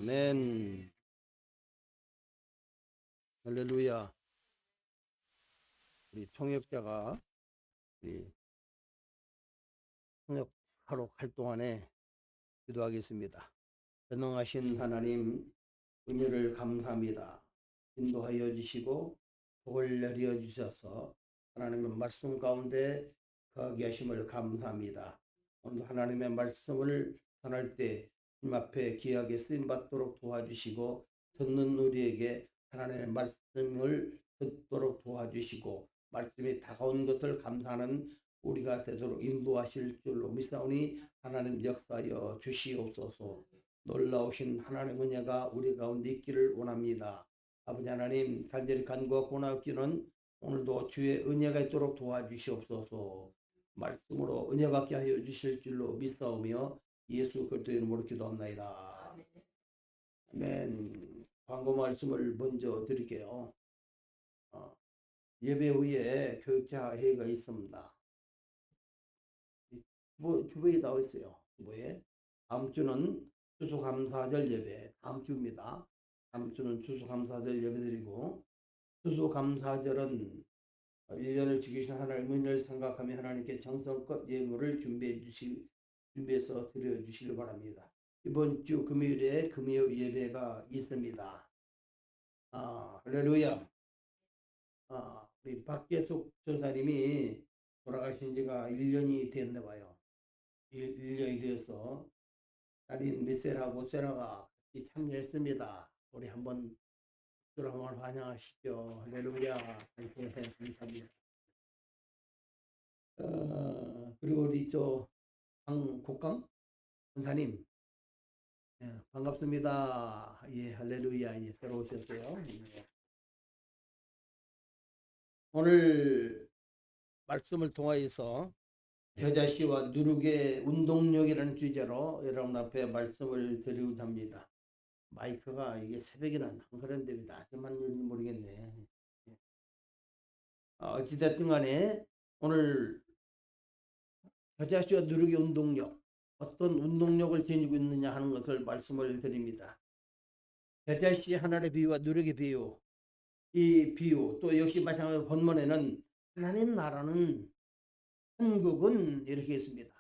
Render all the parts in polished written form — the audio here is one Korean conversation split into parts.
아멘. 할렐루야. 우리 통역자가 우리 통역하러 갈 동안에 기도하겠습니다. 전능하신 하나님, 은혜를 감사합니다. 인도하여 주시고 복을 내려 주셔서 하나님의 말씀 가운데 거하게 하심을 감사합니다. 오늘 하나님의 말씀을 전할 때 주님 앞에 귀하게 쓰임받도록 도와주시고 듣는 우리에게 하나님의 말씀을 듣도록 도와주시고 말씀이 다가온 것을 감사하는 우리가 되도록 인도하실 줄로 믿사오니 하나님 역사하여 주시옵소서. 놀라우신 하나님의 은혜가 우리 가운데 있기를 원합니다. 아버지 하나님, 간절히 간구하고 나옵기는 오늘도 주의 은혜가 있도록 도와주시옵소서. 말씀으로 은혜 받게 하여 주실 줄로 믿사오며 예수 그리스도의 이름으로 기도합니다. 아멘. 광고 말씀을 먼저 드릴게요. 예배 후에 교육자 회의가 있습니다. 주보에 나와 있어요. 주보에. 다음 주는 추수감사절 예배, 다음 주입니다. 다음 주는 추수감사절 예배드리고, 추수감사절은 1년을 지키신 하나님의 은혜를 생각하며 하나님께 정성껏 예물을 준비해서 드려주시기 바랍니다. 이번 주 금요일에 금요 예배가 있습니다. 할렐루야. 우리 박계숙 전사님이 돌아가신 지가 1년이 됐나 봐요. 1년이 되어서 딸인 미셀하고 세라가 같이 참여했습니다. 우리 한번 환영하시죠. 할렐루야. 감사합니다. 그리고 우리 국강 권사님, 반갑습니다. 예, 할렐루야. 예, 새로 오셨어요. 오늘 말씀을 통하여서 겨자씨와 누룩의 운동력이라는 주제로 여러분 앞에 말씀을 드리고자 합니다. 마이크가 이게 새벽이나 안 그런데 왜 낮에만 열는지 모르겠네. 어찌됐든 간에 오늘 겨자씨와 누룩의 운동력, 어떤 운동력을 지니고 있느냐 하는 것을 말씀을 드립니다. 겨자씨 하나의 비유와 누룩의 비유, 이 비유 또 역시 마찬가지로 본문에는 하나님 나라는 천국은 이렇게 있습니다.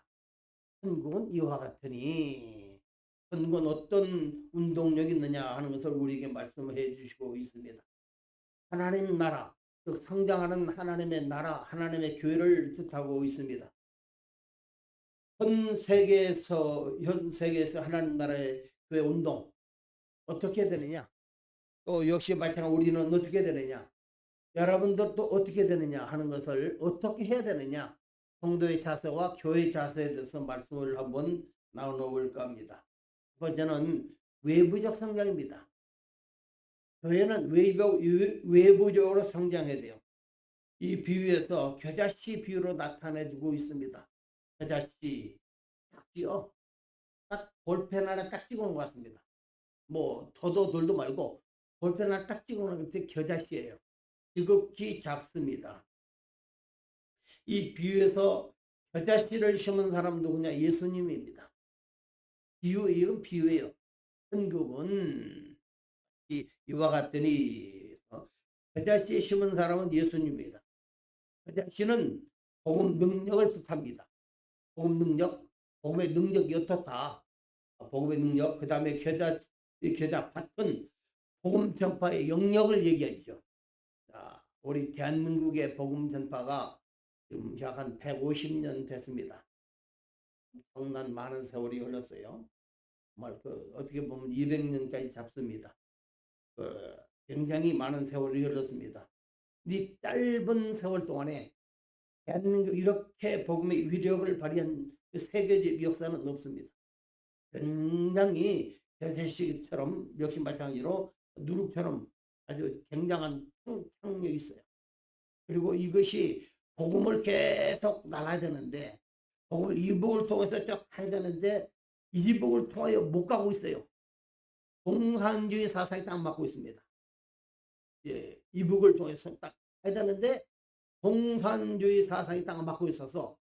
천국은 이와 같으니, 천국은 어떤 운동력이 있느냐 하는 것을 우리에게 말씀해 주시고 있습니다. 하나님 나라, 즉 성장하는 하나님의 나라, 하나님의 교회를 뜻하고 있습니다. 현 세계에서 하나님 나라의 교회 운동 어떻게 되느냐? 또 역시 마찬가지로 우리는 어떻게 되느냐? 여러분들도 어떻게 되느냐 하는 것을 어떻게 해야 되느냐? 성도의 자세와 교회의 자세에 대해서 말씀을 한번 나눠볼까 합니다. 첫 번째는 외부적 성장입니다. 교회는 외부적으로 성장해야 돼요. 이 비유에서 겨자씨 비유로 나타내주고 있습니다. 겨자씨, 딱지요. 딱 볼펜 하나 딱 찍어놓은 것 같습니다. 뭐 더도 돌도 말고 볼펜 하나 딱 찍어놓은 게 겨자씨예요. 지극히 작습니다. 이 비유에서 겨자씨를 심은 사람 누구냐? 예수님입니다. 이건 비유예요. 천국은 이와 같더니 겨자씨 심은 사람은 예수님입니다. 겨자씨는 복음 능력을 뜻합니다. 복음 능력, 복음의 능력이 어떻다. 복음의 능력, 그 다음에 겨자 밭은 복음 전파의 영역을 얘기하죠. 자, 우리 대한민국의 복음 전파가 지금 약 한 150년 됐습니다. 엄청난 많은 세월이 흘렀어요. 정말 어떻게 보면 200년까지 잡습니다. 굉장히 많은 세월이 흘렀습니다. 이 짧은 세월 동안에 대한민국 이렇게 복음의 위력을 발휘한 세계적 역사는 없습니다. 굉장히 대세식처럼 역시 마찬가지로 누룩처럼 아주 굉장한 창력이 있어요. 그리고 이것이 복음을 계속 나가야 되는데, 복음을 이복을 통해서 쭉 가야 되는데 이복을 통하여 못 가고 있어요. 공산주의 사상이 딱 맞고 있습니다. 예, 이복을 통해서 딱 가야 되는데 공산주의 사상이 딱 맞고 있어서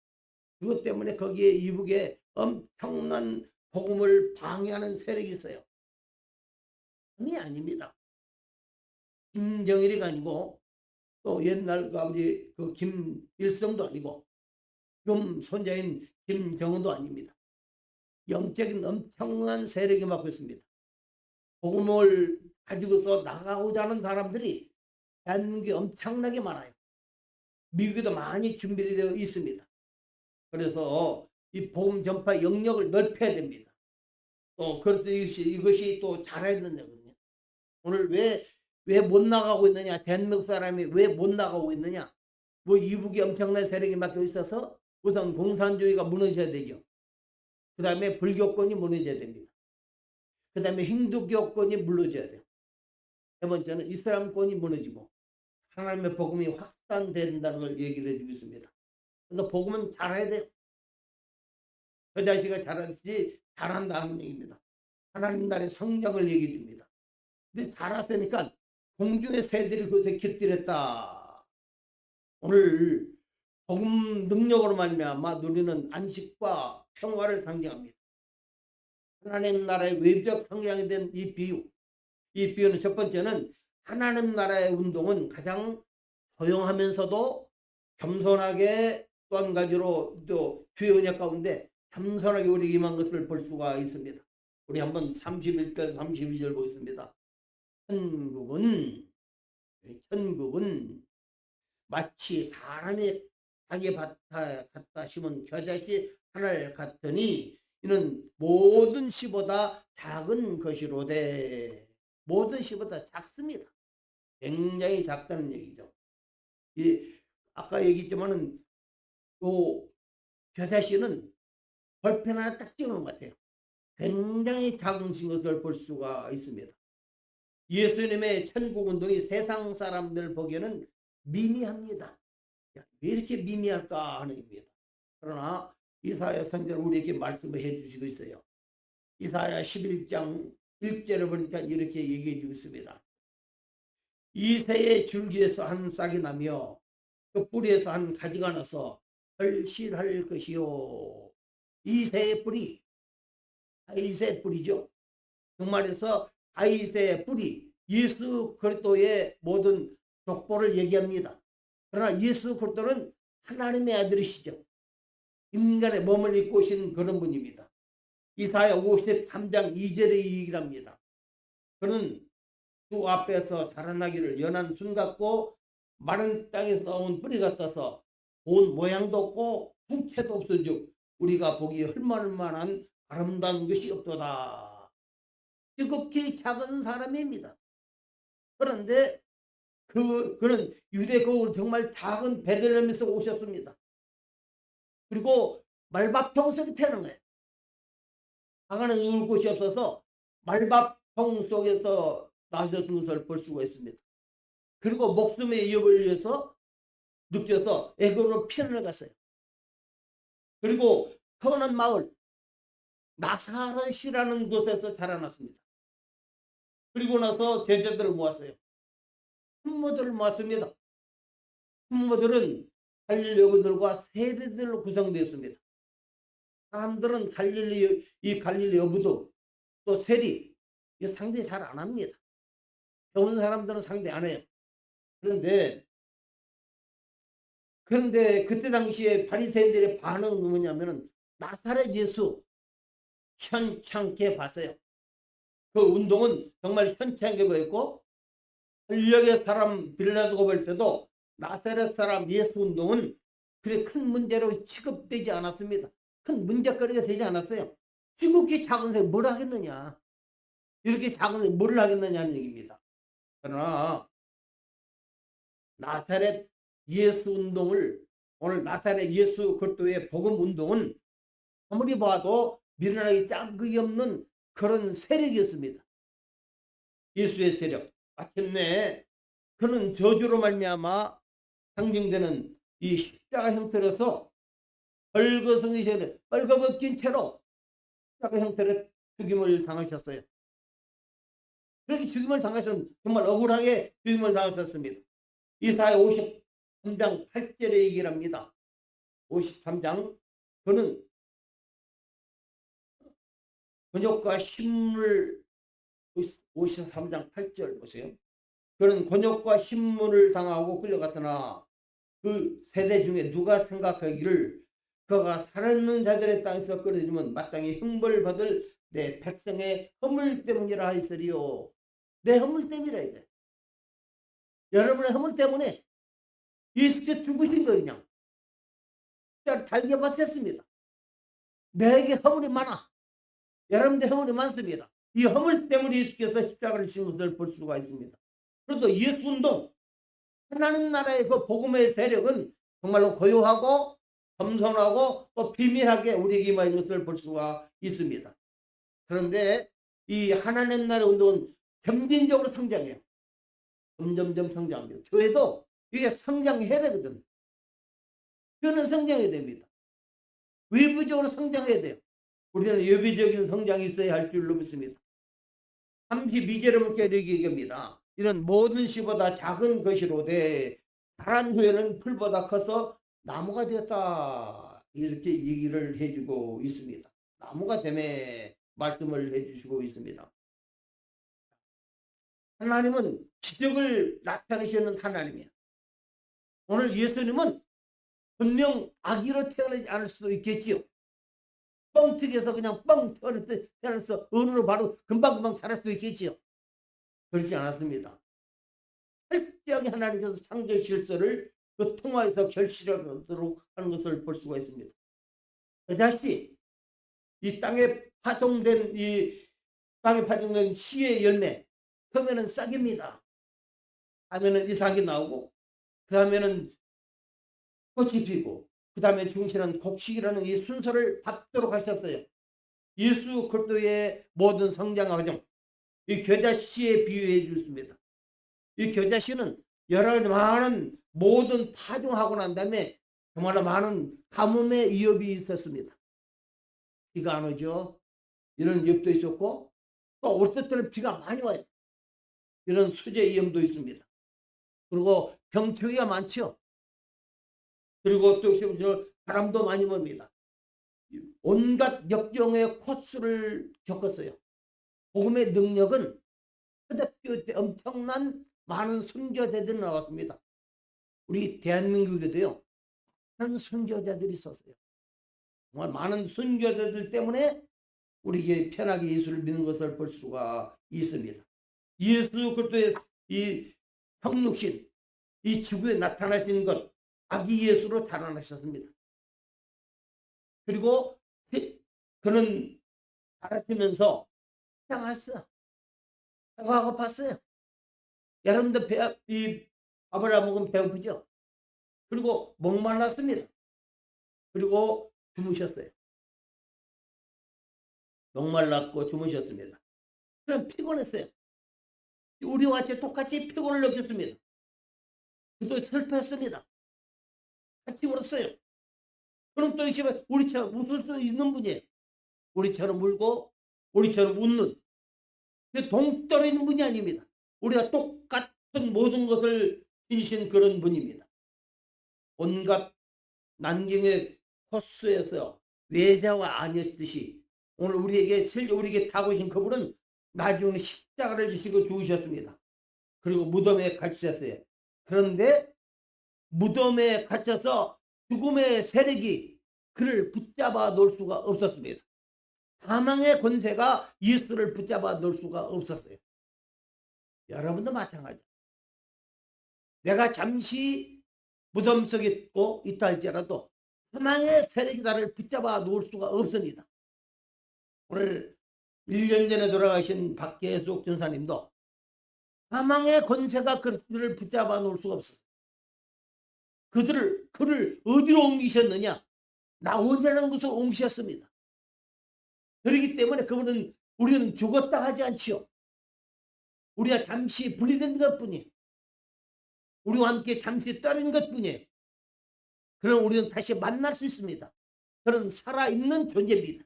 그것 때문에 거기에 이북에 엄청난 복음을 방해하는 세력이 있어요. 사람이 아닙니다. 김정일이가 아니고 또 옛날 그 아버지 그 김일성도 아니고 좀 손자인 김정은도 아닙니다. 영적인 엄청난 세력이 맡고 있습니다. 복음을 가지고서 나가고자 하는 사람들이 대한민국에 엄청나게 많아요. 미국에도 많이 준비되어 있습니다. 그래서 이 복음 전파 영역을 넓혀야 됩니다. 또 그래서 이것이 또 잘해야 된다거든요. 오늘 왜 못 나가고 있느냐? 대한민국 사람이 왜 못 나가고 있느냐? 뭐 이북이 엄청난 세력이 맡겨 있어서 우선 공산주의가 무너져야 되죠. 그 다음에 불교권이 무너져야 됩니다. 그 다음에 힌두교권이 무너져야 돼요. 세 번째는 이슬람권이 무너지고 하나님의 복음이 확산된다는 걸 얘기를 해주고 있습니다. 그래서 복음은 잘해야 돼요. 그 자식이 잘하지 잘한다는 얘기입니다. 하나님 나라의 성장을 얘기 줍니다. 근데 잘했으니까 공중의 새들이 그것에 깃들였다. 오늘 복음 능력으로 말미암아 누리는 안식과 평화를 상징합니다. 하나님 나라의 외적 성장이 된 이 비유. 이 비유는 첫 번째는 하나님 나라의 운동은 가장 조용하면서도 겸손하게 또 한 가지로 또 주의 은혜 가운데 겸손하게 우리 임한 것을 볼 수가 있습니다. 우리 한번 31절 32절 보겠습니다. 천국은 마치 사람이 자기 밭에 갖다 심은 겨자씨 하나를 같으니 이는 모든 씨보다 작은 것이로되. 모든 씨보다 작습니다. 굉장히 작다는 얘기죠. 아까 얘기했지만은 요 겨자씨는 벌펜 하나 딱 찍는 것 같아요. 굉장히 작은 것을 볼 수가 있습니다. 예수님의 천국운동이 세상 사람들 보기에는 미미합니다. 왜 이렇게 미미할까 하는 겁니다. 그러나 이사야 선지자는 우리에게 말씀을 해주시고 있어요. 이사야 11장 1절을 보니까 이렇게 얘기해 주고 있습니다. 이 새의 줄기에서 한 싹이 나며 그 뿌리에서 한 가지가 나서 결실할 것이요. 이 새의 뿌리, 다윗의 뿌리죠. 그 말에서 다윗의 뿌리, 예수 그리스도의 모든 족보를 얘기합니다. 그러나 예수 그리스도는 하나님의 아들이시죠. 인간의 몸을 입고 오신 그런 분입니다. 이사야 53장 2절의 얘기를 합니다. 그는 주 앞에서 자라나기를 연한 순 같고 마른 땅에서 온 뿌리 같아서 본 모양도 없고 형체도 없은즉 우리가 보기 헐만할 만한 아름다운 것이 없도다. 지극히 작은 사람입니다. 그런데 그는 유대 거울 정말 작은 베들레헴에서 오셨습니다. 그리고 말밥통 속에 태어난 거예요. 강하는 누울 곳이 없어서 말밥통 속에서 나셨은 것을 볼 수가 있습니다. 그리고 목숨의 위협을 위해서 느껴서 애굽으로 피난을 갔어요. 그리고 터난 마을 나사렛이라는 곳에서 자라났습니다. 그리고 나서 제자들을 모았어요. 숙모들을 모았습니다. 숙모들은 갈릴리 여부들과 세리들로 구성되었습니다. 사람들은 이 갈릴리 여부도 또 세리 상대 잘 안 합니다. 배운 사람들은 상대 안 해요. 그런데 그때 당시에 바리새인들의 반응은 뭐냐면은 나사렛 예수 현창게 봤어요. 그 운동은 정말 현창게 보였고 권력의 사람 빌라도가 볼 때도 나사렛 사람 예수 운동은 그렇게 큰 문제로 취급되지 않았습니다. 큰 문제거리가 되지 않았어요. 지극히 작은 새 뭘 하겠느냐. 이렇게 작은 새 뭘 하겠느냐는 얘기입니다. 그러나 나사렛 예수 운동을 오늘 나사렛 예수 그리스도의 복음 운동은 아무리 봐도 미련하기 짝이 없는 그런 세력이었습니다. 예수의 세력. 마침내 그는 저주로 말미암아 상징되는 이 십자가 형태로서 벌거숭이 전에 빨가벗긴 채로 십자가 형태로 죽임을 당하셨어요. 그렇게 죽임을 당하셨으면 정말 억울하게 죽임을 당하셨습니다. 이사야 53장 8절에 얘기를 합니다. 53장 그는 근육과 힘을 53장 8절 보세요. 그는 곤욕과 신문을 당하고 끌려갔으나 그 세대 중에 누가 생각하기를 그가 살아있는 자들의 땅에서 끊어지면 마땅히 형벌을 받을 내 백성의 허물 때문이라 하였으리요. 내 허물 때문이라 이제. 여러분의 허물 때문에 예수께서 죽으신 거예요. 그냥 달게 받았습니다. 내게 허물이 많아. 여러분들 허물이 많습니다. 이 허물 때문에 예수께서 십자가를 지신 것을 볼 수가 있습니다. 그래서 예수운동, 하나님 나라의 그 복음의 세력은 정말로 고요하고 겸손하고 또 비밀하게 우리에게 임하는 것을 볼 수가 있습니다. 그런데 이 하나님 나라의 운동은 점진적으로 성장해요. 점점점 성장합니다. 교회도 이게 성장해야 되거든. 교회는 성장해야 됩니다. 외부적으로 성장해야 돼요. 우리는 예비적인 성장이 있어야 할 줄로 믿습니다. 32절에 보니까 이렇게 얘기합니다. 이런 모든 씨보다 작은 것이로되 자란 후에는 풀보다 커서 나무가 되었다. 이렇게 얘기를 해주고 있습니다. 나무가 됨에 말씀을 해주시고 있습니다. 하나님은 기적을 나타내시는 하나님이에요. 오늘 예수님은 분명 아기로 태어나지 않을 수도 있겠지요. 뻥튀기해서 그냥 뻥 태어나서 어른으로 바로 금방금방 자랄 수도 있겠지요. 그렇지 않았습니다. 철저하게 하나님께서 창조 질서를 그 통화에서 결실하도록 하는 것을 볼 수가 있습니다. 그다시 이 땅에 파종된 씨의 열매, 처음에는 싹입니다. 다음에는 이삭이 나오고, 그 다음에는 꽃이 피고, 그 다음에 중실한 곡식이라는 이 순서를 밟도록 하셨어요. 예수 그리스도의 모든 성장 과정, 이 겨자씨에 비유해 주셨습니다. 이 겨자씨는 여러 가지 많은 모든 파종하고 난 다음에 정말 많은 가뭄의 위협이 있었습니다. 비가 안 오죠. 이런 위협도 있었고, 또 올 때는 비가 많이 와요. 이런 수재 위험도 있습니다. 그리고 병충해가 많죠. 그리고 또 바람도 많이 붑니다. 온갖 역경의 코스를 겪었어요. 복음의 능력은 초대교회 때 엄청난 많은 선교자들이 나왔습니다. 우리 대한민국에도요, 많은 선교자들이 있었어요. 정말 많은 선교자들 때문에 우리에게 편하게 예수를 믿는 것을 볼 수가 있습니다. 예수 그리스도의 이 성육신, 이 지구에 나타나신 것, 아기 예수로 자라나셨습니다. 그리고 그는 자라시면서 상했어요. 배가 고팠어요. 여러분들 밥을 안 먹으면 배고프죠? 그리고 목말랐습니다. 그리고 주무셨어요. 목말랐고 주무셨습니다. 그럼 피곤했어요. 우리와 같이 똑같이 피곤을 느꼈습니다. 또 슬펐습니다. 같이 울었어요. 그럼 또 이제 우리처럼 웃을 수 있는 분이에요. 우리처럼 울고 우리처럼 웃는 동떨어 있는 분이 아닙니다. 우리가 똑같은 모든 것을 지니신 그런 분입니다. 온갖 난경의 코스에서 외자와 아니었듯이 오늘 우리에게 타고 오신 그분은 나중에 십자가를 지시고 죽으셨습니다. 그리고 무덤에 갇히셨어요. 그런데 무덤에 갇혀서 죽음의 세력이 그를 붙잡아 놓을 수가 없었습니다. 사망의 권세가 예수를 붙잡아 놓을 수가 없었어요. 여러분도 마찬가지예요. 내가 잠시 무덤 속에 있다 할지라도 사망의 세력이 나를 붙잡아 놓을 수가 없습니다. 오늘 1년 전에 돌아가신 박계숙 전사님도 사망의 권세가 그들을 붙잡아 놓을 수가 없었어요. 그를 어디로 옮기셨느냐? 나오자는 곳으로 옮기셨습니다. 그렇기 때문에 우리는 죽었다 하지 않지요. 우리가 잠시 분리된 것뿐이에요. 우리와 함께 잠시 떨어진 것뿐이에요. 그럼 우리는 다시 만날 수 있습니다. 그런 살아있는 존재입니다.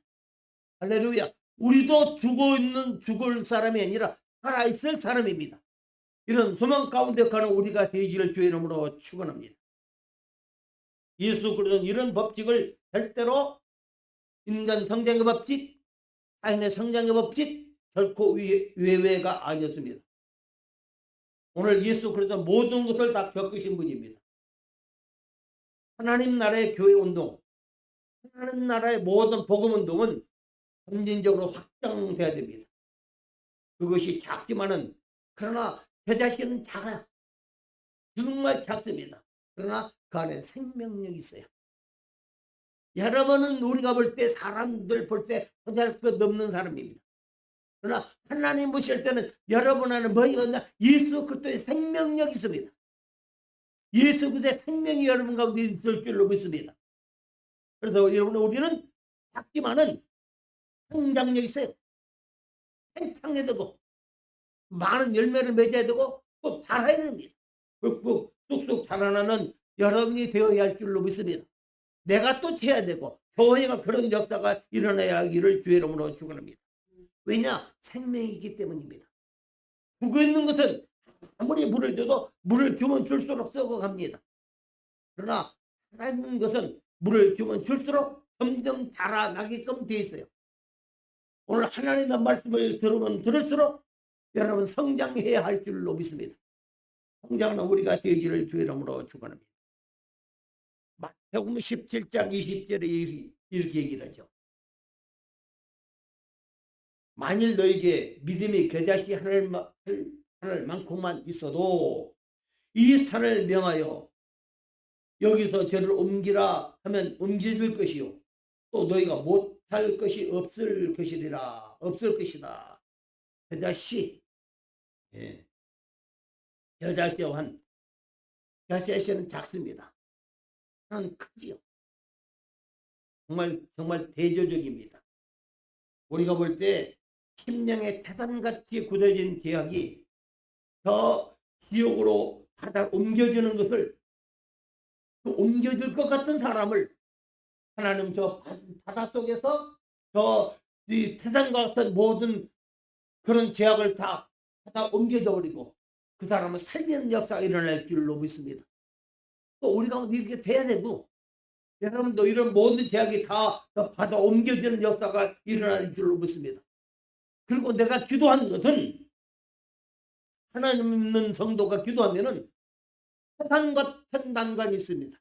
할렐루야. 우리도 죽을 사람이 아니라 살아있을 사람입니다. 이런 소망 가운데 가는 우리가 되기를 주의 이름으로 축원합니다. 예수 그리스도는 이런 법칙을 절대로 인간 성장의 법칙, 타인의 성장의 법칙, 결코 외외가 아니었습니다. 오늘 예수 그리스도 모든 것을 다 겪으신 분입니다. 하나님 나라의 교회 운동, 하나님 나라의 모든 복음 운동은 점진적으로 확장돼야 됩니다. 그것이 작지만은 그러나 그 자신은 작아요. 정말 작습니다. 그러나 그 안에 생명력이 있어요. 여러분은 우리가 볼 때 사람들 볼 때 혼자 것 넘는 사람입니다. 그러나 하나님 보실 때는 여러분 안에 뭐가 있나? 예수 그리스도의 생명력이 있습니다. 예수 그리스도의 생명이 여러분 가운데 있을 줄로 믿습니다. 그래서 여러분 우리는 작지만은 성장력이 있어요. 팽창해야 되고 많은 열매를 맺어야 되고 또 자라야 됩니다. 쑥쑥 자라나는 여러분이 되어야 할 줄로 믿습니다. 내가 또 채야 되고 교회가 그런 역사가 일어나야 하기를 주의 이름으로 축원합니다. 왜냐? 생명이 있기 때문입니다. 죽어 있는 것은 아무리 물을 줘도 물을 주면 줄수록 썩어갑니다. 그러나 살아있는 것은 물을 주면 줄수록 점점 자라나게끔 되어 있어요. 오늘 하나님의 말씀을 들으면 들을수록 여러분 성장해야 할 줄로 믿습니다. 성장은 우리가 되기를 주의 이름으로 축원합니다. 마태복음 17장 20절에 이렇게 얘기를 하죠. 만일 너에게 믿음이 겨자씨 하늘만큼만 있어도 이 산을 명하여 여기서 저를 옮기라 하면 옮겨질 것이요 또 너희가 못할 것이 없을 것이라 없을 것이다. 겨자씨, 예. 겨자씨와 겨자씨는 작습니다. 하나는 크지요. 정말 대조적입니다. 우리가 볼 때 심령의 태산같이 굳어진 제약이 저 지옥으로 바다 옮겨지는 것을 그 옮겨질 것 같은 사람을 하나님 저 바다 속에서 저 이 태산과 같은 모든 그런 제약을 다 바다 옮겨져 버리고 그 사람을 살리는 역사가 일어날 줄로 믿습니다. 또 우리 가운데 이렇게 돼야 되고 여러분도 이런 모든 제약이 다 바다 옮겨지는 역사가 일어날 줄로 믿습니다. 그리고 내가 기도하는 것은 하나님 믿는 성도가 기도하면은 산 같은 난간이 있습니다.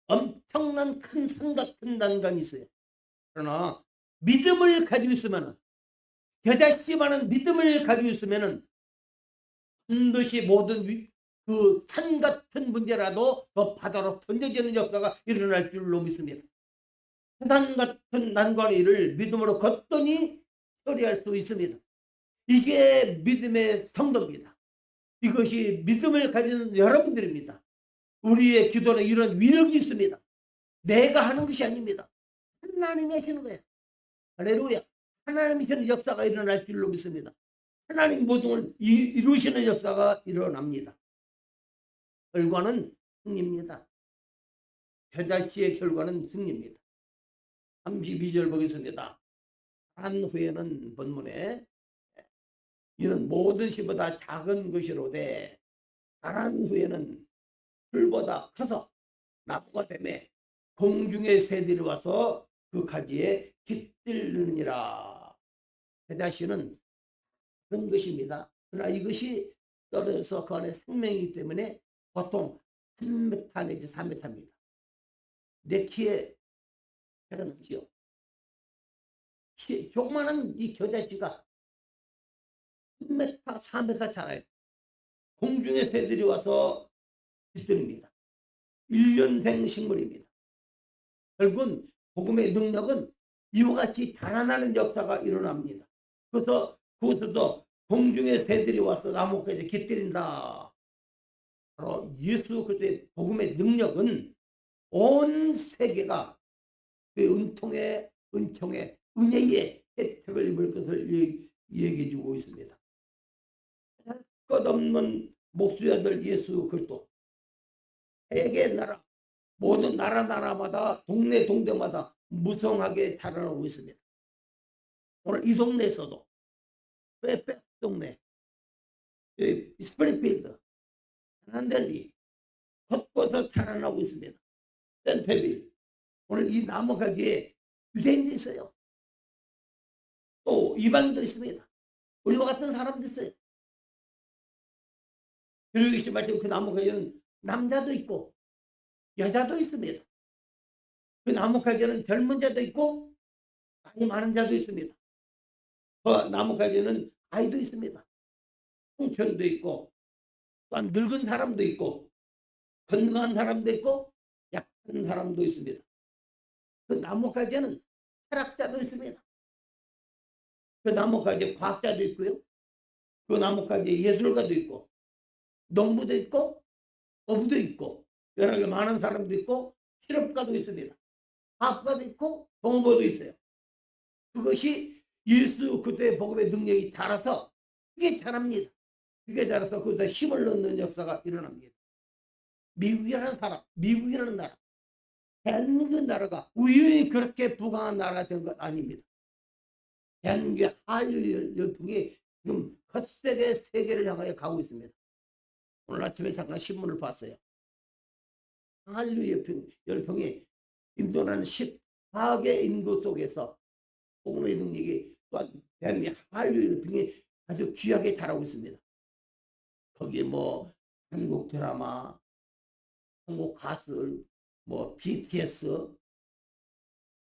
엄청난 큰 산 같은 난간이 있어요. 그러나 믿음을 가지고 있으면은 겨자씨만한 믿음을 가지고 있으면은 반드시 모든 그 산 같은 문제라도 더 바다로 던져지는 역사가 일어날 줄로 믿습니다. 산 같은 난관을 믿음으로 걷더니 처리할 수 있습니다. 이게 믿음의 성도입니다. 이것이 믿음을 가지는 여러분들입니다. 우리의 기도는 이런 위력이 있습니다. 내가 하는 것이 아닙니다. 하나님이 하시는 거예요. 할렐루야. 하나님이 하시는 역사가 일어날 줄로 믿습니다. 하나님 모든 걸 이루시는 역사가 일어납니다. 결과는 승리입니다. 겨자씨의 결과는 승리입니다. 32절 보겠습니다. 한 후에는 본문에 이는 모든 씨보다 작은 것이로되 자란 후에는 풀보다 커서 나무가 되매 공중의 새들이 와서 그 가지에 깃들느니라. 겨자씨는 그런 것입니다. 그러나 이것이 떨어져서 그 안에 생명이기 때문에 보통 3m 내지 4m입니다. 내 키에 배가 넘지요. 조그마한 이 겨자씨가 3m, 4m 자라요. 공중의 새들이 와서 깃듭니다. 1년생 식물입니다. 결국은 복음의 능력은 이와 같이 달아나는 역사가 일어납니다. 그래서 그것도 공중의 새들이 와서 나무까지 깃들인다. 바로 예수 그리스도의 복음의 능력은 온 세계가 그 은총의 은혜의 혜택을 입을 것을 얘기해 주고 있습니다. 끝없는 목수자들 예수 그리스도 세계 나라 모든 나라마다 동네마다 무성하게 자라나고 있습니다. 오늘 이 동네에서도 페페 동네 스프링필드 한델리 곳곳에 자라나고 있습니다. 센테빌 오늘 이 나무 가게에 유대인도 있어요. 또 이방인도 있습니다. 우리와 같은 사람도 있어요. 그리고 이 말씀 그 나무가지는 남자도 있고 여자도 있습니다. 그 나무가지는 젊은 자도 있고 나이 많은 자도 있습니다. 그 나무가지는 아이도 있습니다. 청년도 있고 또한 늙은 사람도 있고 건강한 사람도 있고 약한 사람도 있습니다. 그 나무가지는 철학자도 있습니다. 그 나무가지 과학자도 있고요. 그 나무가지 예술가도 있고 농부도 있고 어부도 있고 여러 개 많은 사람도 있고 실업가도 있습니다. 학과도 있고 동부도 있어요. 그것이 예수 그리스도의 복음의 능력이 자라서 그게 자랍니다. 그게 자라서 거기다 힘을 넣는 역사가 일어납니다. 미국이라는 나라, 대한민국 나라가 우연히 그렇게 부강한 나라가 된 것 아닙니다. 대한민국의 한류 열풍이 지금 헛세게 세계를 향하여 가고 있습니다. 오늘 아침에 잠깐 신문을 봤어요. 한류 열풍이 인도라는 14개 인구 속에서 복음의 능력이 또한 대한민국 한류 열풍이 아주 귀하게 자라고 있습니다. 거기에 뭐 한국 드라마, 한국 가수, 뭐 BTS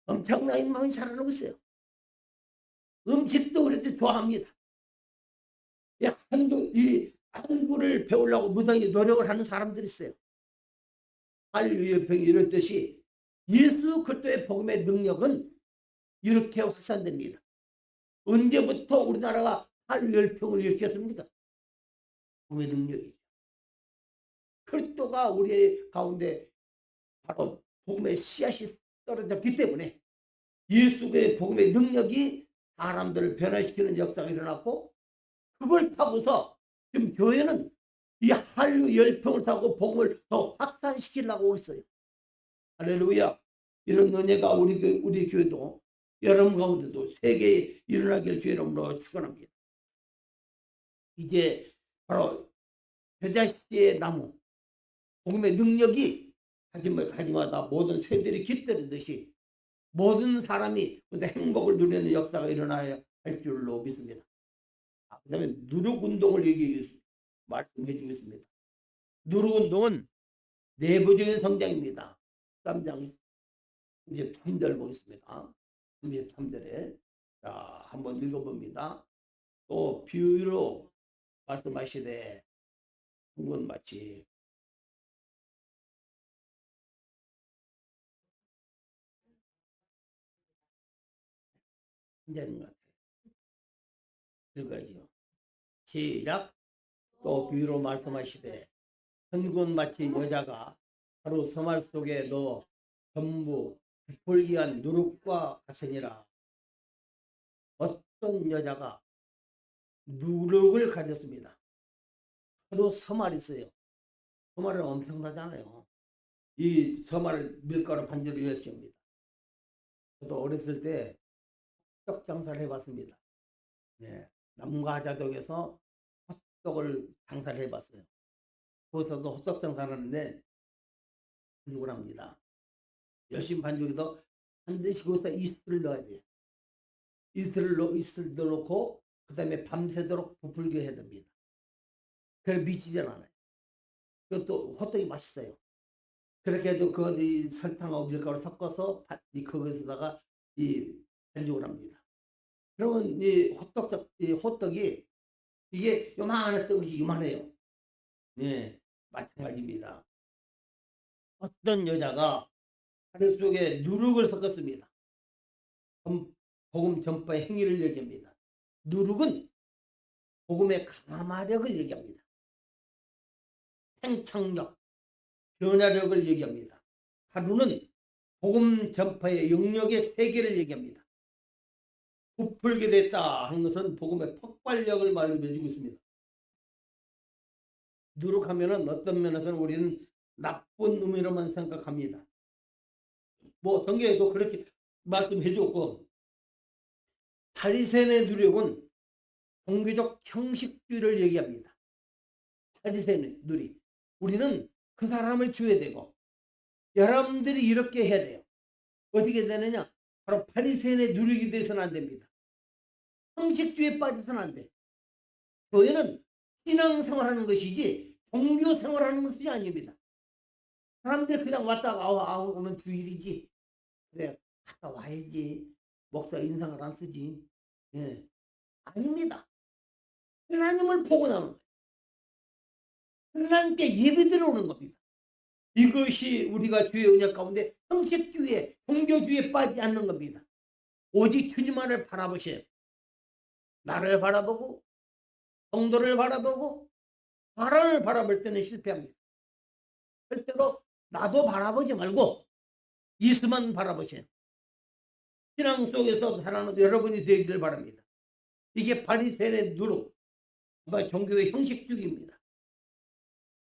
엄청나게 많이 자라고 있어요. 음식도 그렇게 좋아합니다. 이 한국을 배우려고 무던히 노력을 하는 사람들이 있어요. 한류 열풍이 이렇듯이 예수 그리스도의 복음의 능력은 이렇게 확산됩니다. 언제부터 우리나라가 한류 열풍을 일으켰습니까? 복음의 능력이. 그리스도가 우리 가운데 바로 복음의 씨앗이 떨어졌기 때문에 예수의 복음의 능력이 사람들을 변화시키는 역사가 일어났고 그걸 타고서 지금 교회는 이 한류 열풍을 타고 복음을 더 확산시키려고 있어요. 할렐루야. 이런 은혜가 우리 교회도 여러분 가운데도 세계에 일어나길 주의 이름으로 축원합니다. 이제 바로 겨자씨의 나무 복음의 능력이 가지마다 모든 새들이 깃들듯이 모든 사람이 행복을 누리는 역사가 일어나야 할 줄로 믿습니다. 그 다음에 누룩운동을 말씀해 주겠습니다. 누룩운동은 내부적인 성장입니다. 3장 33절 보겠습니다. 33절에 자 한번 읽어봅니다. 또 비유로 말씀하시되 굵은 마치 한자인 것 같아요. 읽어야죠. 시작. 또 비유로 말씀하시되 굵은 마치 여자가 하루 서말 속에 넣어 전부 부풀기한 누룩과 같으니라. 어떤 여자가 누룩을 가졌습니다. 하루 서말이 있어요. 서말은 엄청나잖아요. 이 서말을 밀가루 반죽을 열심입니다. 저도 어렸을 때 헛떡 장사를 해봤습니다. 예, 남가자동에서 헛떡을 장사를 해봤어요. 거기서도 헛떡 장사를 하는데 반죽을 합니다. 열심히 반죽해도 반드시 거기서 이스트를 넣어야 돼요. 이스트를 넣어놓고 그 다음에 밤새도록 부풀게 해야 됩니다. 그래 미치질 않아요. 그것도 호떡이 맛있어요. 그렇게 해도 그 설탕하고 밀가루 섞어서 거기서다가 이 반죽을 합니다. 그러면 이 호떡이 이게 요만한 떡이 요만해요. 네, 마찬가지입니다. 어떤 여자가 하늘 속에 누룩을 섞었습니다. 복음 전파의 행위를 얘기합니다. 누룩은 복음의 가마력을 얘기합니다. 생창력, 변화력을 얘기합니다. 가루는 복음 전파의 영역의 세계를 얘기합니다. 부풀게 됐다 하는 것은 복음의 폭발력을 말해주고 있습니다. 누룩하면은 어떤 면에서는 우리는 나쁜 의미로만 생각합니다. 뭐 성경에도 그렇게 말씀해줬고 바리새인의 누룩은 종교적 형식주의를 얘기합니다. 바리새인의 누리. 우리는 그 사람을 줘야 되고 여러분들이 이렇게 해야 돼요. 어떻게 되느냐? 바로 바리새인의 누룩이 돼서는 안 됩니다. 형식주의에 빠져서는 안 돼. 교회는 신앙생활하는 것이지 종교생활하는 것이 아닙니다. 사람들이 그냥 왔다가 오면 주일이지. 그래 갔다 와야지. 목사 인상을 안 쓰지. 예. 아닙니다. 하나님을 보고 나오는 거예요. 하나님께 예배 드려오는 겁니다. 이것이 우리가 주의 은혜 가운데 형식주의에 종교주의에 빠지지 않는 겁니다. 오직 주님만을 바라보세요. 나를 바라보고 성도를 바라보고 사람을 바라볼 때는 실패합니다. 절대로 나도 바라보지 말고 예수만 바라보세요. 신앙 속에서 살아가는 여러분이 되기를 바랍니다. 이게 바리새인의 누룩, 종교의 형식주의입니다.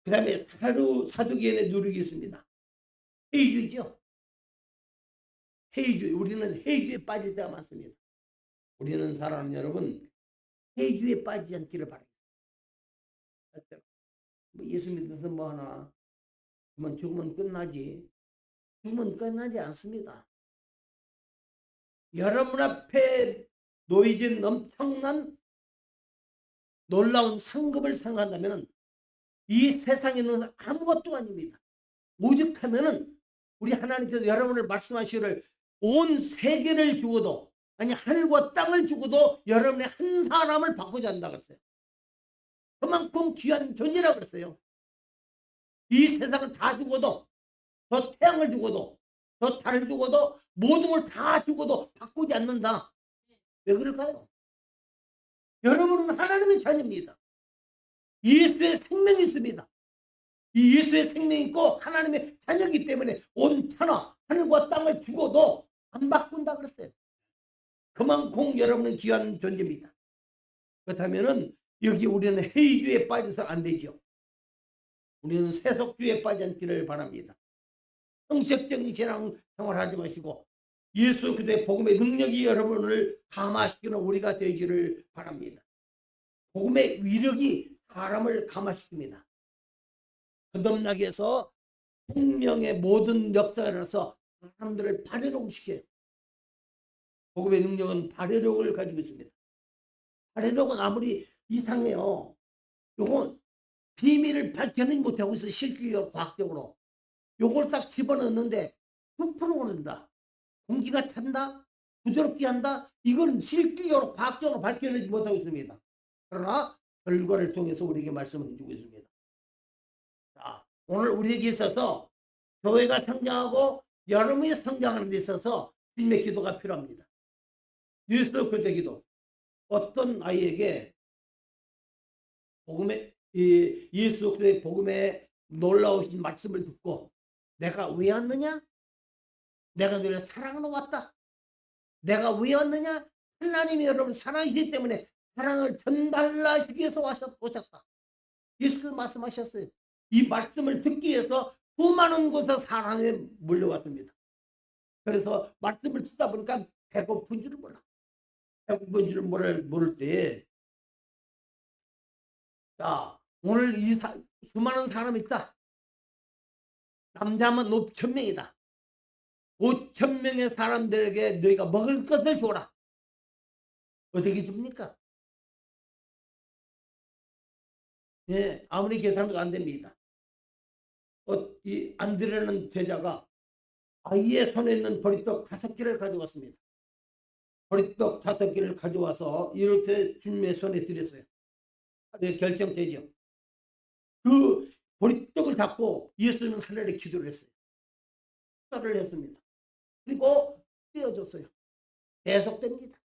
그 다음에 사두개인의 누룩이 있습니다. 회의주의죠. 회의주의. 우리는 회의주의에 빠질 때가 많습니다. 우리는 사랑하는 여러분, 회의주의에 빠지지 않기를 바랍니다. 예수 믿어서 뭐 하나, 그만 죽으면 끝나지. 죽으면 끝나지 않습니다. 여러분 앞에 놓여진 엄청난 놀라운 상급을 생각한다면 이 세상에는 아무것도 아닙니다. 오죽하면은 우리 하나님께서 여러분을 말씀하시기를 온 세계를 주고도, 아니 하늘과 땅을 주고도 여러분의 한 사람을 바꾸지 않는다 그랬어요. 그만큼 귀한 존재라고 그랬어요. 이 세상을 다 죽어도, 저 태양을 죽어도, 저 달을 죽어도, 모든 걸 다 죽어도 바꾸지 않는다. 왜 그럴까요? 여러분은 하나님의 자녀입니다. 예수의 생명이 있습니다. 이 예수의 생명이 있고 하나님의 자녀이기 때문에 온 천하 하늘과 땅을 죽어도 안 바꾼다 그랬어요. 그만큼 여러분은 귀한 존재입니다. 그렇다면은 여기 우리는 회의주의에 빠져서 안 되죠. 우리는 세속주의에 빠지지 않기를 바랍니다. 형식적인 신앙 생활하지 마시고 예수 그리스도의 복음의 능력이 여러분을 감화시키는 우리가 되기를 바랍니다. 복음의 위력이 사람을 감화시킵니다. 거듭나게해서 생명의 모든 역사에 일어나서 사람들을 발효력을 시켜요. 복음의 능력은 발효력을 가지고 있습니다. 발효력은 아무리 이상해요. 요건 비밀을 밝혀내지 못하고 있어. 실질적 과학적으로 요걸 딱 집어넣는데 9% 오른다. 공기가 찬다, 부드럽게 한다. 이건 실질적으로 과학적으로 밝혀내지 못하고 있습니다. 그러나 결과를 통해서 우리에게 말씀을 해주고 있습니다. 자, 오늘 우리에게 있어서 교회가 성장하고 여러분이 성장하는 데 있어서 주님의 기도가 필요합니다. 예수 그리스도의 기도. 어떤 아이에게 복음의 예수 그리스도의 복음의 놀라우신 말씀을 듣고 내가 왜 왔느냐? 내가 너를 사랑하러 왔다. 내가 왜 왔느냐? 하나님이 여러분 사랑이시기 때문에 사랑을 전달하시기 위해서 오셨다. 예수께서 말씀하셨어요. 이 말씀을 듣기 위해서 수많은 곳에서 사랑에 몰려왔습니다. 그래서 말씀을 듣다 보니까 배고픈 줄을 몰라. 배고픈 줄을 모를 때, 자, 오늘 이 수많은 사람이 있다. 남자만 5,000명이다. 5,000명의 사람들에게 너희가 먹을 것을 줘라. 어떻게 줍니까? 예, 아무리 계산도 안 됩니다. 이 안드레라는 제자가 아이의 손에 있는 보리떡 5개를 가져왔습니다. 보리떡 5개를 가져와서 이렇게 주님의 손에 드렸어요. 결정되죠. 그 보리떡을 잡고 예수님은 하늘에 기도를 했어요. 기도를 했습니다. 그리고 떼어줬어요. 계속됩니다.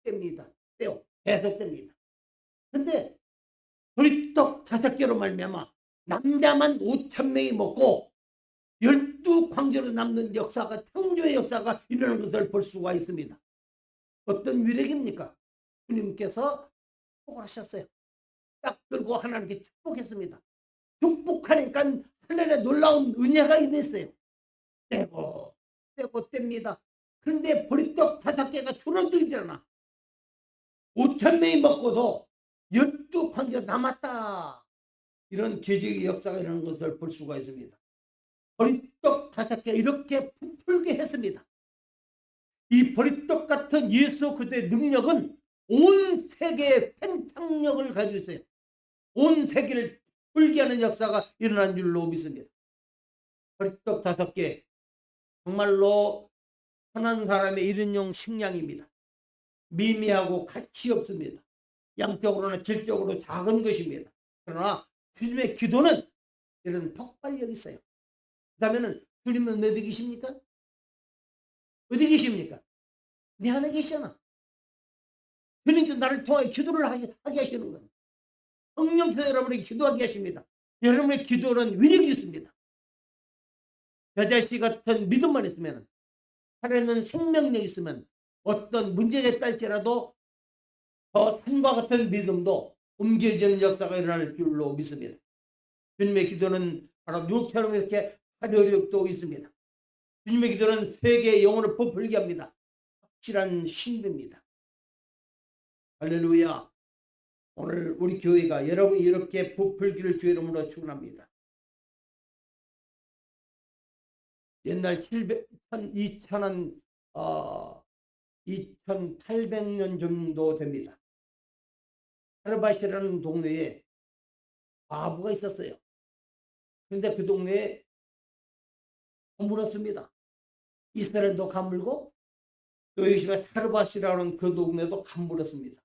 뗍니다. 떼어. 계속됩니다. 근데 보리떡 5개로 말미암아 남자만 5,000명이 먹고 12광주로 남는 역사가, 창조의 역사가 일어나는 것을 볼 수가 있습니다. 어떤 위력입니까? 주님께서 축복을 하셨어요. 딱 들고 하나님께 축복했습니다. 축복하니까 하늘에 놀라운 은혜가 임했어요. 떼고 뗍니다. 그런데 보리떡 5개가 줄어들지 않아. 5,000명이 먹고도 12광주가 남았다. 이런 기적의 역사가 일어나는 것을 볼 수가 있습니다. 보리떡 5개 이렇게 부풀게 했습니다. 이 보리떡 같은 예수 그리스도의 능력은 온 세계의 팽창력을 가지고 있어요. 온 세계를 불게 하는 역사가 일어난 줄로 믿습니다. 벌떡 5개, 정말로 선한 사람의 일인용 식량입니다. 미미하고 가치 없습니다. 양적으로나 질적으로 작은 것입니다. 그러나 주님의 기도는 이런 폭발력이 있어요. 그 다음에는 주님은 어디 계십니까? 어디 계십니까? 내 안에 계시잖아. 주님도 나를 통해 기도를 하게 하시는 거예요. 성령께서 여러분에게 기도하게 하십니다. 여러분의 기도는 위력이 있습니다. 여자씨 같은 믿음만 있으면, 살아있는 생명력이 있으면 어떤 문제가 있다할지라도 더 산과 같은 믿음도 옮겨지는 역사가 일어날 줄로 믿습니다. 주님의 기도는 바로 누룩처럼 이렇게 파멸력도 있습니다. 주님의 기도는 세계의 영혼을 부풀게 합니다. 확실한 신비입니다. 할렐루야. 오늘 우리 교회가 여러분이 이렇게 부풀기를 주의 이름으로 축원합니다. 옛날 2800년 정도 됩니다. 사르밧이라는 동네에 과부가 있었어요. 그런데 그 동네에 가물었습니다. 이스라엘도 가물고 또 여기가 사르밧이라는 그 동네도 가물었습니다.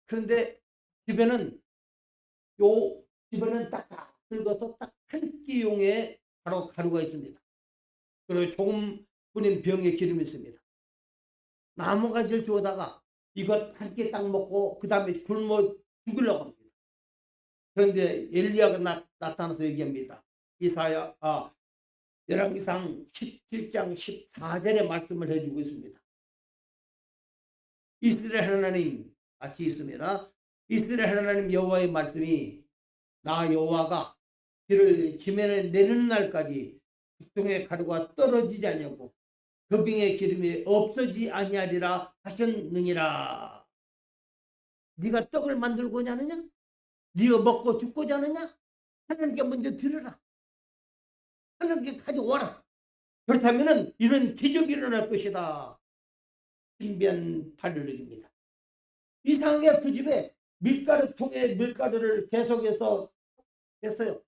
그런데 집에는 딱 긁어서 딱 한 끼용의 바로 가루가 있습니다. 그리고 조금 뿌린 병에 기름이 있습니다. 나무가지를 주워다가 이것 한 끼 딱 먹고 그 다음에 굶어 죽으려고 합니다. 그런데 엘리야가 나타나서 얘기합니다. 열왕기상 17장 14절의 말씀을 해주고 있습니다. 이스라엘 하나님 같이 있습니다. 이스라엘 하나님 여호와의 말씀이 나 여호와가 비를 지면에 내는 날까지 북동의 가루가 떨어지지 아니하고 그 병의 기름이 없어지지 아니하리라 하셨느니라. 네가 떡을 만들고자 하느냐? 네가 먹고 죽고자 하느냐? 하나님께 먼저 들으라. 하나님께 가져와라. 그렇다면 이런 기적이 일어날 것이다. 신비한 발효력입니다. 이상하게 그 집에 밀가루통에 밀가루를 계속해서 했어요.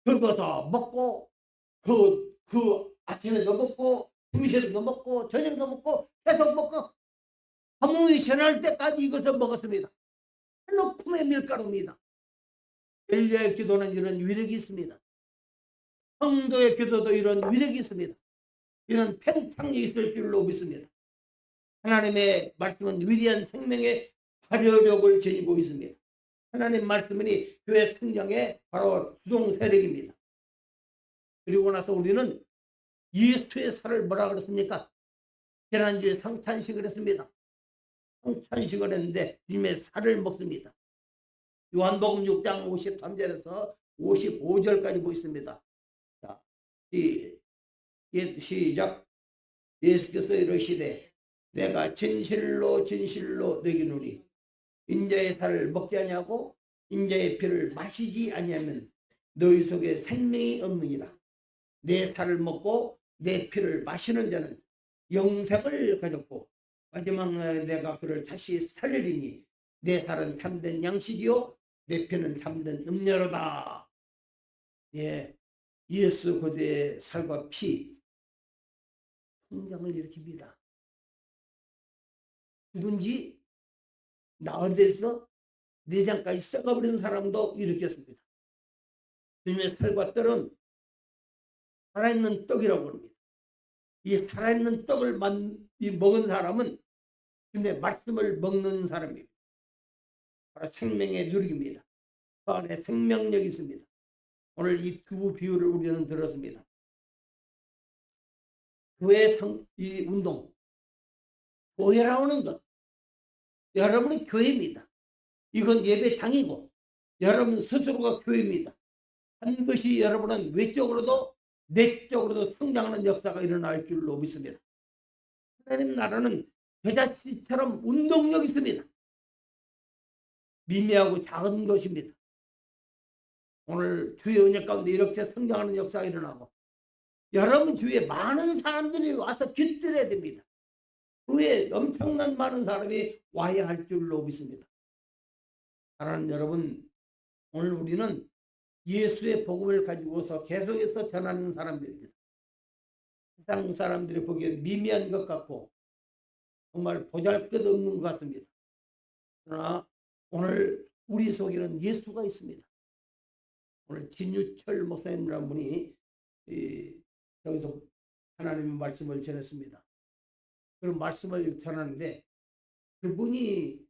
긁어서 먹고 그 아침에도 먹고 점심에도 먹고 저녁도 먹고 계속 먹고 하몽이 지날 때까지 이것을 먹었습니다. 한옥품의 밀가루입니다. 엘리야의 기도는 이런 위력이 있습니다. 성도의 기도도 이런 위력이 있습니다. 이런 팽창이 있을 줄로 믿습니다. 하나님의 말씀은 위대한 생명의 발효력을 지니고 있습니다. 하나님 말씀이 교회 성령의 바로 수동 세력입니다. 그리고 나서 우리는 예수의 살을 뭐라 그랬습니까? 지난주에 성찬식을 했습니다. 성찬식을 했는데 주님의 살을 먹습니다. 요한복음 6장 53절에서 55절까지 보겠습니다. 자, 시작. 예수께서 이르시되 내가 진실로 진실로 너희에게 이르노니 인자의 살을 먹지 아니하고 인자의 피를 마시지 아니하면 너희 속에 생명이 없느니라. 내 살을 먹고 내 피를 마시는 자는 영생을 가졌고 마지막 날에 내가 그를 다시 살리리니 내 살은 참된 양식이요 내 피는 참된 음료로다. 예, 예수 그대의 살과 피 성장을 일으킵니다. 누군지 나을 데서 내장까지 썩어버리는 사람도 일으켰습니다. 주님의 살과 떡은 살아있는 떡이라고 합니다. 이 살아있는 떡을 먹은 사람은 주님의 말씀을 먹는 사람입니다. 바로 생명의 누룩입니다. 그 안에 생명력이 있습니다. 오늘 이 두 비유를 우리는 들었습니다. 교회 이 운동, 교회라는 것, 여러분은 교회입니다. 이건 예배당이고 여러분 스스로가 교회입니다. 반드시 여러분은 외적으로도 내적으로도 성장하는 역사가 일어날 줄로 믿습니다. 하나님 나라는 겨자씨처럼 운동력이 있습니다. 미미하고 작은 것입니다. 오늘 주의 은혜 가운데 이렇게 성장하는 역사가 일어나고 여러분 주위에 많은 사람들이 와서 깃들어야 됩니다. 후에 엄청난 많은 사람이 와야 할 줄로 믿습니다. 사랑하는 여러분, 오늘 우리는 예수의 복음을 가지고서 계속해서 전하는 사람들입니다. 세상 사람들이 보기에 미미한 것 같고 정말 보잘것없는 것 같습니다. 그러나 오늘 우리 속에는 예수가 있습니다. 오늘 진유철 목사님이라는 분이 여기서 하나님의 말씀을 전했습니다. 그런 말씀을 전하는데 그분이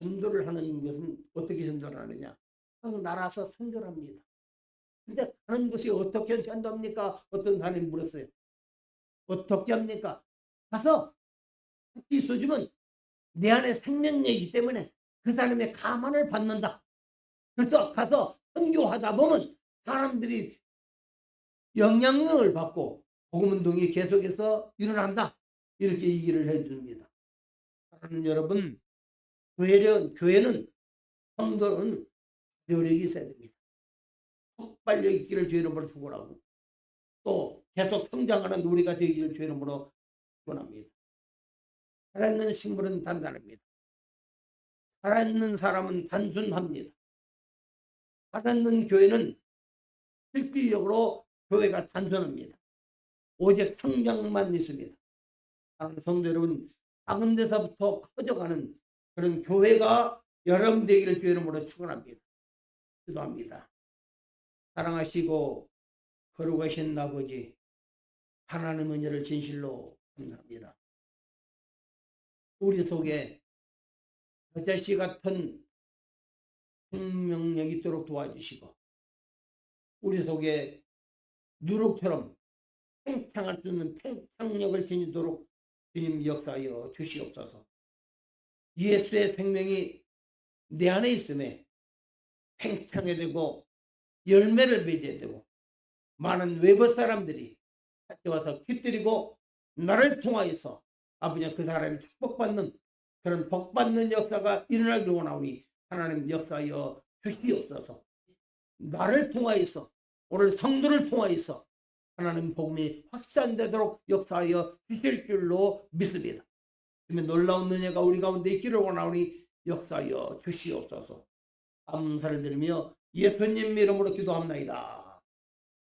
전도를 하는 것은 어떻게 전도를 하느냐? 나라서 선교합니다. 근데 하는 것이 어떻게 전도합니까? 어떤 사람이 물었어요. 어떻게 합니까? 가서 이 써주면 내 안에 생명력이기 때문에 그 사람의 감화를 받는다. 그래서 가서 선교하다 보면 사람들이 영향력을 받고 복음운동이 계속해서 일어난다. 이렇게 얘기를 해줍니다. 사랑하는 여러분, 교회는 성도는 요력이 있어야 됩니다. 폭발력 있기를 주의 이름으로 축원하고 또 계속 성장하는 우리가 되기를 주의 이름으로 축원합니다. 살아있는 식물은 단단합니다. 살아있는 사람은 단순합니다. 살아있는 교회는 실질적으로 교회가 단순합니다. 오직 성장만 있습니다. 사랑하는 성도 여러분, 작은 데서부터 커져가는 그런 교회가 여러분 되기를 주의 이름으로 축원합니다. 기도합니다. 사랑하시고 거룩하신 아버지, 하나님 은혜를 진실로 감사합니다. 우리 속에 여자씨 같은 생명력 있도록 도와주시고 우리 속에 누룩처럼 팽창할 수 있는 팽창력을 지니도록 주님 역사하여 주시옵소서. 예수의 생명이 내 안에 있음에 팽창해야 되고 열매를 맺어야 되고 많은 외부 사람들이 같이 와서 깃들이고 나를 통하여서 아버지 그 사람이 축복받는 그런 복받는 역사가 일어나기를 원하오니 하나님 역사하여 주시옵소서. 나를 통하여서 오늘 성도를 통하여서 하나님 복음이 확산되도록 역사하여 주실 줄로 믿습니다. 그러면 놀라운 은혜가 우리 가운데 있기를 원하오니 역사하여 주시옵소서. 감사를 드리며 예수님 이름으로 기도합나이다.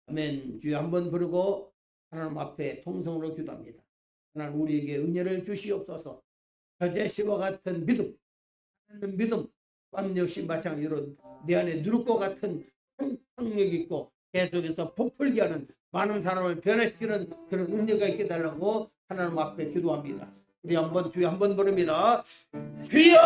아멘. 주여 한번 부르고 하나님 앞에 통성으로 기도합니다. 하나님 우리에게 은혜를 주시옵소서. 저제시와 같은 믿음, 또한 역시 마찬가지로 내 안에 누룩과 같은 상력이 있고 계속해서 부풀게 하는 많은 사람을 변화시키는 그런 은혜가 있게 달라고 하나님 앞에 기도합니다. 우리 한번 주여 한번 부릅니다. 주여!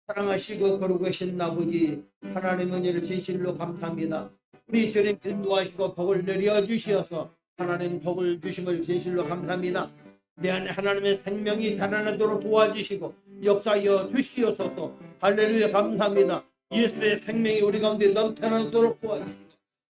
사랑하시고 거룩하신 아버지 하나님 은혜를 진실로 감사합니다. 우리 주님 인도하시고 복을 내려주시어서 하나님 복을 주심을 진실로 감사합니다. 내 안에 하나님의 생명이 자라나도록 도와주시고 역사하여 주시옵소서. 할렐루야 감사합니다. 예수의 생명이 우리 가운데 넘쳐나도록 도와주시고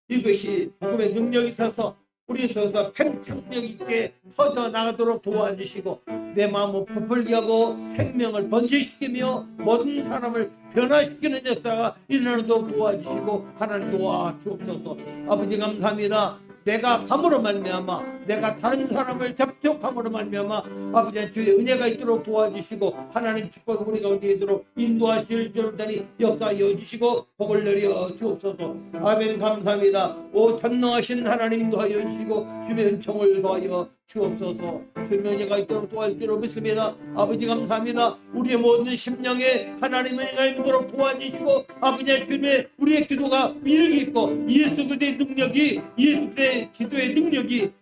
이것이 복음의 능력이 있어서 우리 속에서 팽창력 있게 퍼져나가도록 도와주시고 내 마음을 부풀게 하고 생명을 번식시키며 모든 사람을 변화시키는 역사가 일어나도록 도와주시고 하나님 도와주옵소서. 아버지 감사합니다. 내가 감으로 말미암아 내가 다른 사람을 접촉함으로 말미암아 아버지 주의 은혜가 있도록 도와주시고 하나님 축복 우리 가운데 있도록 인도하실 줄 다니 역사하여 주시고 복을 내려 주옵소서. 아멘. 감사합니다. 오 전능하신 하나님 인도하여 주시고 주의 은총을 더하여 주옵소서. 주의 은혜가 있도록 도와줄 줄 믿습니다. 아버지 감사합니다. 우리의 모든 심령에 하나님의 은혜가 있도록 도와주시고 아버지 주님의 우리의 기도가 위력이 있고 예수 그리스도의 능력이 예수 그리스도의 기도의 능력이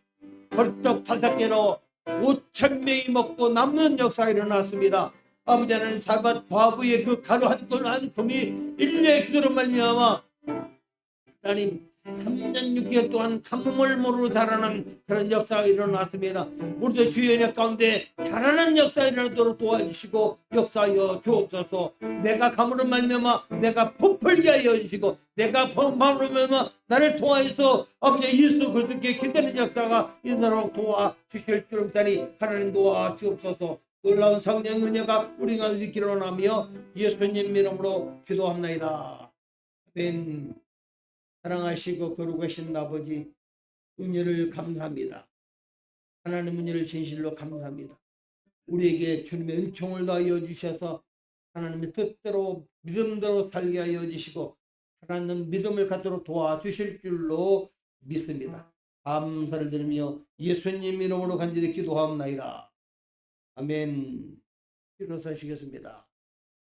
벌떡 5개로 5,000명이 먹고 남는 역사가 일어났습니다. 아버지는 사bat 과부의 그 가루 한 tum이 일례의 기도로 말미암아 하나님 3년 6개월 동안 가뭄을 모르고 자라는 그런 역사가 일어났습니다. 우리도 주의 은혜 가운데 자라는 역사가 일어나도록 도와주시고 역사하여 주옵소서. 내가 가물을 말미암아 내가 부풀게 하여 주시고 내가 마음으로 말미암아 나를 통하여서 아버지 예수 그리스도께 기다리는 역사가 일어나도록 도와주실 줄 믿다니 하나님 도와주옵소서. 놀라운 성령 은혜가 우리 가운데 있기를 원하며 예수님 이름으로 기도합나이다. 아멘. 사랑하시고 거룩하신 아버지 은혜를 감사합니다. 하나님 은혜를 진실로 감사합니다. 우리에게 주님의 은총을 더하여 주셔서 하나님의 뜻대로 믿음대로 살게 하여 주시고 하나님 믿음을 갖도록 도와주실 줄로 믿습니다. 감사를 드리며 예수님 이름으로 간절히 기도하옵나이다. 아멘. 일어서시겠습니다.